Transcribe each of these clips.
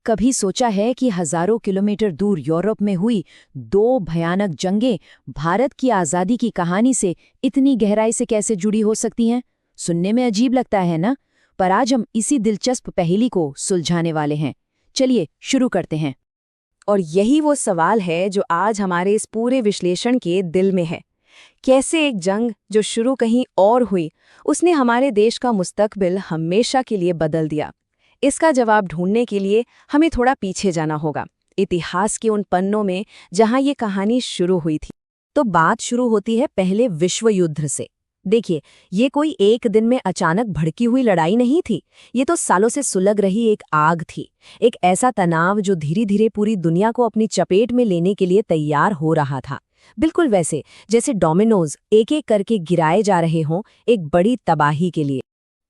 कभी सोचा है कि हजारों किलोमीटर दूर यूरोप में हुई दो भयानक जंगें भारत की आज़ादी की कहानी से इतनी गहराई से कैसे जुड़ी हो सकती हैं? सुनने में अजीब लगता है ना? पर आज हम इसी दिलचस्प पहेली को सुलझाने वाले हैं। चलिए शुरू करते हैं। और यही वो सवाल है जो आज हमारे इस पूरे विश्लेषण के दिल में है। कैसे एक जंग जो शुरू कहीं और हुई, उसने हमारे देश का मुस्तकबिल हमेशा के लिए बदल दिया। इसका जवाब ढूंढने के लिए हमें थोड़ा पीछे जाना होगा, इतिहास के उन पन्नों में जहां ये कहानी शुरू हुई थी। तो बात शुरू होती है पहले विश्व युद्ध से। देखिए, ये कोई एक दिन में अचानक भड़की हुई लड़ाई नहीं थी। ये तो सालों से सुलग रही एक आग थी, एक ऐसा तनाव जो धीरे धीरे पूरी दुनिया को अपनी चपेट में लेने के लिए तैयार हो रहा था। बिल्कुल वैसे जैसे डोमिनोज एक एक करके गिराए जा रहे हों एक बड़ी तबाही के लिए।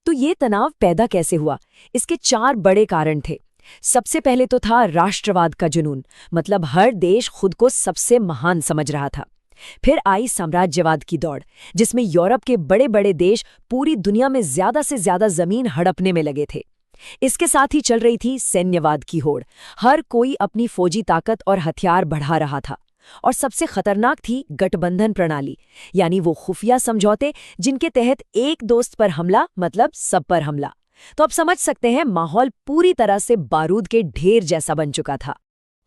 तो ये तनाव पैदा कैसे हुआ? इसके 4 बड़े कारण थे। सबसे पहले तो था राष्ट्रवाद का जुनून, मतलब हर देश खुद को सबसे महान समझ रहा था। फिर आई साम्राज्यवाद की दौड़, जिसमें यूरोप के बड़े बड़े देश पूरी दुनिया में ज्यादा से ज्यादा जमीन हड़पने में लगे थे। इसके साथ ही चल रही थी सैन्यवाद की होड़। हर कोई अपनी फौजी ताकत और हथियार बढ़ा रहा था। और सबसे खतरनाक थी गठबंधन प्रणाली, यानी वो खुफिया समझौते जिनके तहत एक दोस्त पर हमला मतलब सब पर हमला। तो अब समझ सकते हैं, माहौल पूरी तरह से बारूद के ढेर जैसा बन चुका था।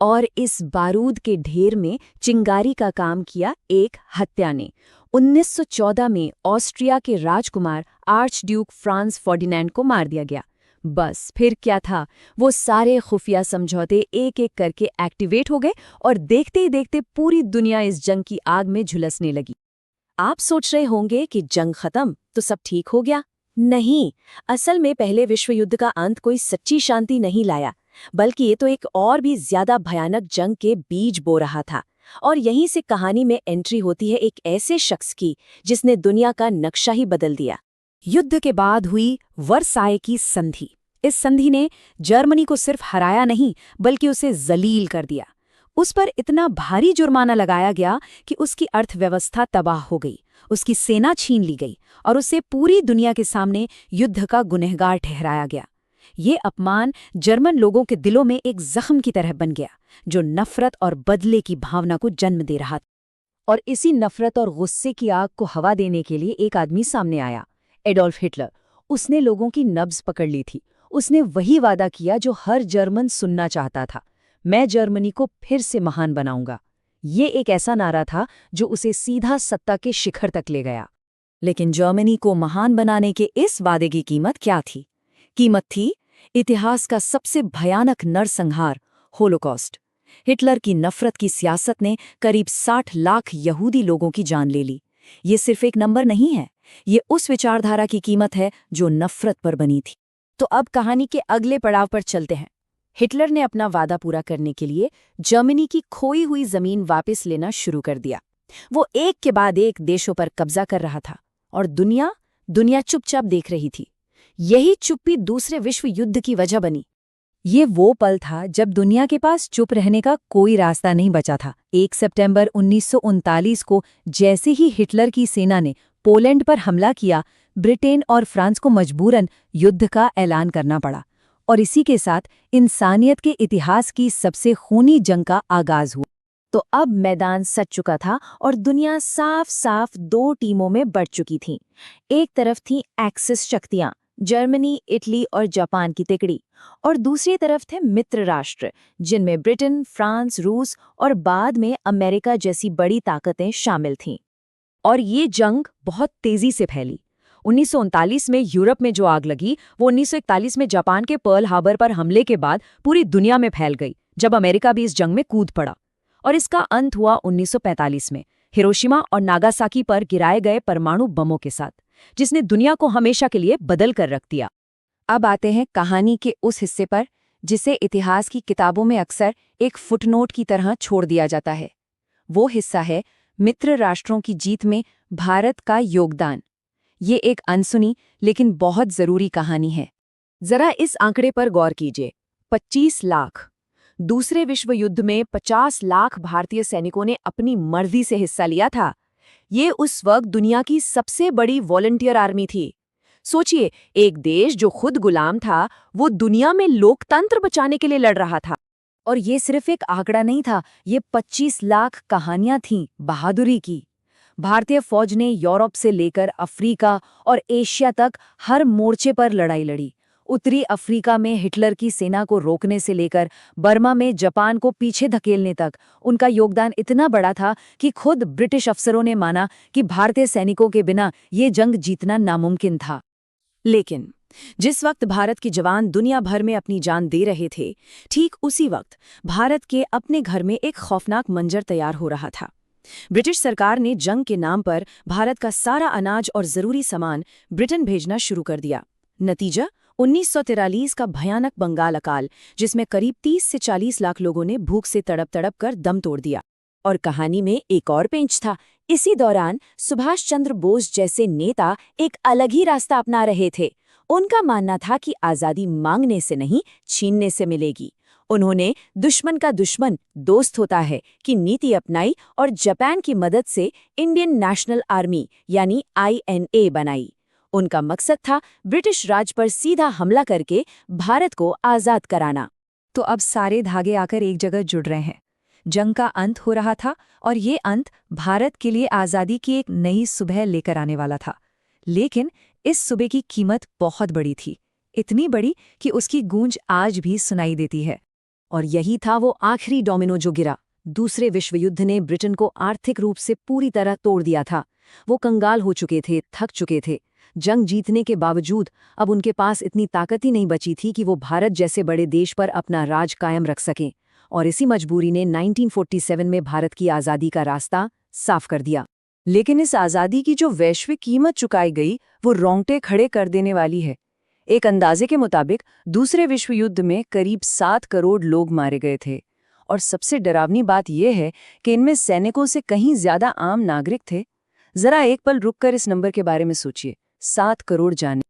और इस बारूद के ढेर में चिंगारी का काम किया एक हत्या ने। 1914 में ऑस्ट्रिया के राजकुमार आर्च ड्यूक फ्रांस फर्डिनैंड को मार दिया गया। बस फिर क्या था, वो सारे खुफिया समझौते एक एक करके एक्टिवेट हो गए और देखते ही देखते पूरी दुनिया इस जंग की आग में झुलसने लगी। आप सोच रहे होंगे कि जंग खत्म तो सब ठीक हो गया। नहीं, असल में पहले विश्व युद्ध का अंत कोई सच्ची शांति नहीं लाया, बल्कि ये तो एक और भी ज्यादा भयानक जंग के बीज बो रहा था। और यहीं से कहानी में एंट्री होती है एक ऐसे शख्स की जिसने दुनिया का नक्शा ही बदल दिया। युद्ध के बाद हुई वर्साय की संधि। इस संधि ने जर्मनी को सिर्फ हराया नहीं, बल्कि उसे जलील कर दिया। उस पर इतना भारी जुर्माना लगाया गया कि उसकी अर्थव्यवस्था तबाह हो गई, उसकी सेना छीन ली गई और उसे पूरी दुनिया के सामने युद्ध का गुनहगार ठहराया गया। ये अपमान जर्मन लोगों के दिलों में एक जख्म की तरह बन गया, जो नफरत और बदले की भावना को जन्म दे रहा था। और इसी नफरत और गुस्से की आग को हवा देने के लिए एक आदमी सामने आया, एडोल्फ हिटलर। उसने लोगों की नब्ज पकड़ ली थी। उसने वही वादा किया जो हर जर्मन सुनना चाहता था, मैं जर्मनी को फिर से महान बनाऊंगा। ये एक ऐसा नारा था जो उसे सीधा सत्ता के शिखर तक ले गया। लेकिन जर्मनी को महान बनाने के इस वादे की कीमत क्या थी? कीमत थी इतिहास का सबसे भयानक नरसंहार, होलोकॉस्ट। हिटलर की नफरत की सियासत ने करीब 60 लाख यहूदी लोगों की जान ले ली। ये सिर्फ एक नंबर नहीं है, ये उस विचारधारा की कीमत है जो नफरत पर बनी थी। तो अब कहानी के अगले पड़ाव पर चलते हैं। हिटलर ने अपना वादा पूरा करने के लिए जर्मनी की खोई हुई जमीन वापस लेना शुरू कर दिया। वो एक के बाद एक देशों पर कब्जा कर रहा था और दुनिया चुपचाप देख रही थी। यही चुप्पी दूसरे विश्व युद्ध की वजह बनी। ये वो पल था जब दुनिया के पास चुप रहने का कोई रास्ता नहीं बचा था। 1 सितंबर 1939 को जैसे ही हिटलर की सेना ने पोलैंड पर हमला किया, ब्रिटेन और फ्रांस को मजबूरन युद्ध का ऐलान करना पड़ा। और इसी के साथ इंसानियत के इतिहास की सबसे खूनी जंग का आगाज हुआ। तो अब मैदान सज चुका था और दुनिया साफ साफ 2 टीमों में बढ़ चुकी थी। एक तरफ थी एक्सिस शक्तियां, जर्मनी, इटली और जापान की तिकड़ी, और दूसरी तरफ थे मित्र राष्ट्र, जिनमें ब्रिटेन, फ्रांस, रूस और बाद में अमेरिका जैसी बड़ी ताकतें शामिल थीं। और ये जंग बहुत तेजी से फैली। 1939 में यूरोप में जो आग लगी, वो 1941 में जापान के पर्ल हार्बर पर हमले के बाद पूरी दुनिया में फैल गई, जब अमेरिका भी इस जंग में कूद पड़ा। और इसका अंत हुआ 1945 में हिरोशिमा और नागासाकी पर गिराए गए परमाणु बमों के साथ, जिसने दुनिया को हमेशा के लिए बदल कर रख दिया। अब आते हैं कहानी के उस हिस्से पर जिसे इतिहास की किताबों में अक्सर एक फुटनोट की तरह छोड़ दिया जाता है। वो हिस्सा है मित्र राष्ट्रों की जीत में भारत का योगदान। ये एक अनसुनी लेकिन बहुत जरूरी कहानी है। जरा इस आंकड़े पर गौर कीजिए, 25 लाख। दूसरे विश्व युद्ध में 50 लाख भारतीय सैनिकों ने अपनी मर्जी से हिस्सा लिया था। ये उस वक्त दुनिया की सबसे बड़ी वॉलंटियर आर्मी थी। सोचिए, एक देश जो खुद गुलाम था, वो दुनिया में लोकतंत्र बचाने के लिए लड़ रहा था। और ये सिर्फ एक आंकड़ा नहीं था, ये 25 लाख कहानियां थीं बहादुरी की। भारतीय फौज ने यूरोप से लेकर अफ्रीका और एशिया तक हर मोर्चे पर लड़ाई लड़ी। उत्तरी अफ्रीका में हिटलर की सेना को रोकने से लेकर बर्मा में जापान को पीछे धकेलने तक उनका योगदान इतना बड़ा था कि खुद ब्रिटिश अफसरों ने माना कि भारतीय सैनिकों के बिना ये जंग जीतना नामुमकिन था। लेकिन जिस वक्त भारत के जवान दुनिया भर में अपनी जान दे रहे थे, ठीक उसी वक्त भारत के अपने घर में एक खौफनाक मंजर तैयार हो रहा था। ब्रिटिश सरकार ने जंग के नाम पर भारत का सारा अनाज और जरूरी सामान ब्रिटेन भेजना शुरू कर दिया। नतीजा 1943 का भयानक बंगाल अकाल, जिसमें करीब 30 से 40 लाख लोगों ने भूख से तड़प तड़प कर दम तोड़ दिया। और कहानी में एक और पेंच था। इसी दौरान सुभाष चंद्र बोस जैसे नेता एक अलग ही रास्ता अपना रहे थे। उनका मानना था कि आज़ादी मांगने से नहीं, छीनने से मिलेगी। उन्होंने दुश्मन का दुश्मन दोस्त होता है कि नीति अपनाई और जापान की मदद से इंडियन नेशनल आर्मी यानी INA बनाई। उनका मकसद था ब्रिटिश राज पर सीधा हमला करके भारत को आज़ाद कराना। तो अब सारे धागे आकर एक जगह जुड़ रहे हैं। जंग का अंत हो रहा था और ये अंत भारत के लिए आज़ादी की एक नई सुबह लेकर आने वाला था। लेकिन इस सुबह की कीमत बहुत बड़ी थी, इतनी बड़ी कि उसकी गूंज आज भी सुनाई देती है। और यही था वो आखिरी डोमिनो जो गिरा। दूसरे विश्व युद्ध ने ब्रिटेन को आर्थिक रूप से पूरी तरह तोड़ दिया था। वो कंगाल हो चुके थे, थक चुके थे। जंग जीतने के बावजूद अब उनके पास इतनी ताकत ही नहीं बची थी कि वो भारत जैसे बड़े देश पर अपना राज कायम रख सकें। और इसी मजबूरी ने 1947 में भारत की आज़ादी का रास्ता साफ कर दिया। लेकिन इस आज़ादी की जो वैश्विक कीमत चुकाई गई, वो रोंगटे खड़े कर देने वाली है। एक अंदाजे के मुताबिक दूसरे विश्व युद्ध में करीब 7 करोड़ लोग मारे गए थे। और सबसे डरावनी बात यह है कि इनमें सैनिकों से कहीं ज्यादा आम नागरिक थे। जरा एक पल रुककर इस नंबर के बारे में सोचिए, 7 करोड़ जाने।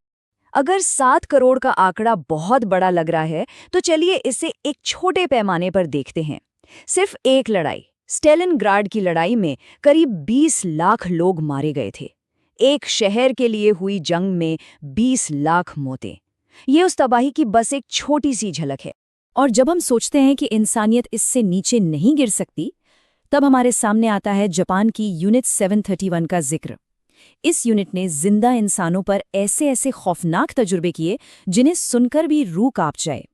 अगर 7 करोड़ का आंकड़ा बहुत बड़ा लग रहा है, तो चलिए इसे एक छोटे पैमाने पर देखते हैं। सिर्फ एक लड़ाई, स्टेलिनग्राड की लड़ाई में करीब 20 लाख लोग मारे गए थे। एक शहर के लिए हुई जंग में 20 लाख मौतें। ये उस तबाही की बस एक छोटी सी झलक है। और जब हम सोचते हैं कि इंसानियत इससे नीचे नहीं गिर सकती, तब हमारे सामने आता है जापान की यूनिट 731 का जिक्र। इस यूनिट ने जिंदा इंसानों पर ऐसे ऐसे खौफनाक तजुर्बे किए जिन्हें सुनकर भी रूह कांप जाए।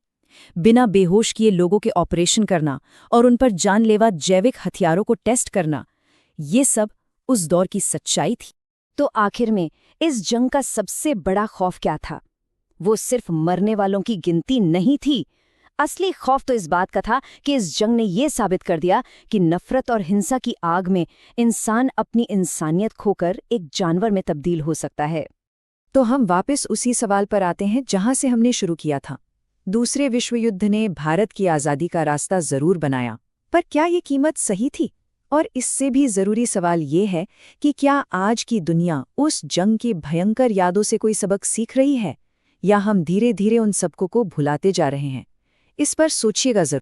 बिना बेहोश किए लोगों के ऑपरेशन करना और उन पर जानलेवा जैविक हथियारों को टेस्ट करना, ये सब उस दौर की सच्चाई थी। तो आखिर में इस जंग का सबसे बड़ा खौफ क्या था? वो सिर्फ मरने वालों की गिनती नहीं थी। असली खौफ तो इस बात का था कि इस जंग ने ये साबित कर दिया कि नफरत और हिंसा की आग में इंसान अपनी इंसानियत खोकर एक जानवर में तब्दील हो सकता है। तो हम वापस उसी सवाल पर आते हैं जहां से हमने शुरू किया था। दूसरे विश्व युद्ध ने भारत की आज़ादी का रास्ता जरूर बनाया, पर क्या ये कीमत सही थी? और इससे भी जरूरी सवाल ये है कि क्या आज की दुनिया उस जंग की भयंकर यादों से कोई सबक सीख रही है, या हम धीरे धीरे उन सबकों को भुलाते जा रहे हैं? इस पर सोचिएगा जरूर।